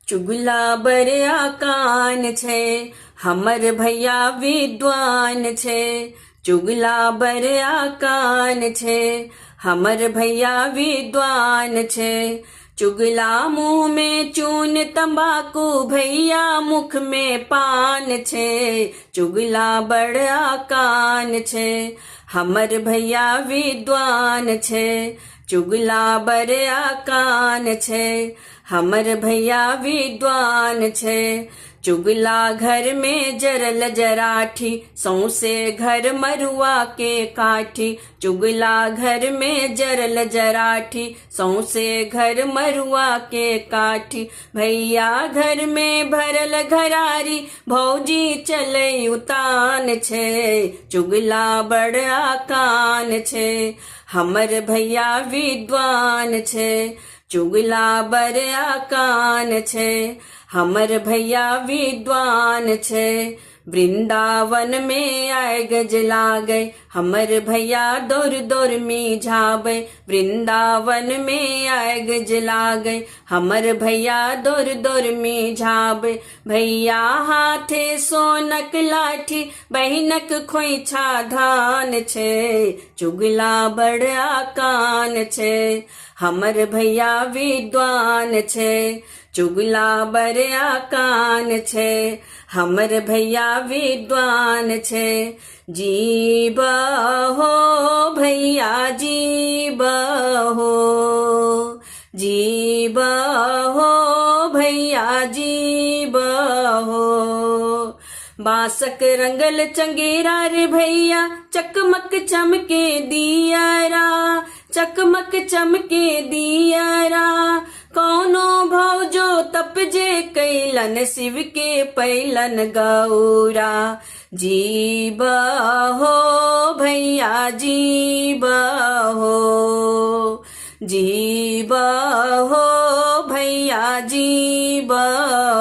चुगला बरया कान छे, हमर भैया विद्वान छे। चुगला बरया कान छे, हमर भैया विद्वान छे। चुगला मुंह में चून तंबाकू, भैया मुख में पान छे। चुगला बड़ा कान छे, हमर भैया विद्वान छे। चुगला बड़ा कान छे, हमर भैया विद्वान छे। चुगला घर में जरल जराठी, सौसे घर मरुआ के काठी। चुगला घर में जरल जराठी, सौसे घर मरुआ के काठी। भैया घर में भरल घरारी, भौजी चले उतान छे। चुगला बड़ा कान छे, हमर भैया विद्वान छे। चुगला बड़ा कान छे, हमर भैया विद्वान छे। वृंदावन में आए गज लागे, हमर भैया दौर दौर में झाबे। वृंदावन में आए गज लागे, हमर भैया दौर दौर में झाबे। भैया हाथे सोनक लाठी, बहिनक खोइछा धान छे। चुगला बड़ा कान छे, हमर भैया विद्वान छे। चुगला बड़ा कान छे, हमर भैया विद्वान छे। जीब हो भैया जीब हो, जीब हो भैया जीब हो। बासक रंगल चंगेरा रे भैया, चकमक चमके दियारा। चकमक चमके दियारा, कौनो भौजो तपजे कैलन, शिव के पैलन गौरा। जीब हो भैया जीब हो, जीब हो भैया जीब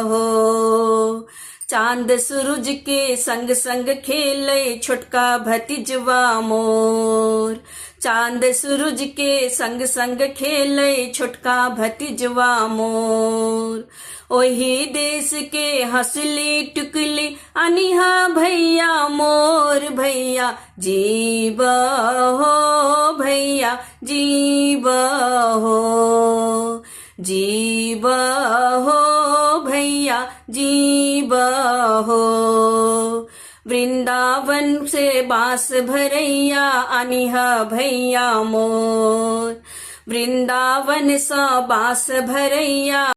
हो। चांद सूरज के संग संग खेले, छोटका भतीजवा मोर। चांद सूरज के संग संग खेले, छोटका भतीजवा मोर। ओही देश के हंसली टुकली, अनिहा भैया मोर। भैया जीब हो भैया जीब हो, जीब हो भैया जीब हो। वृंदावन से बास भरैया, अनिहा भैया मोर। वृंदावन सा बास भरैया।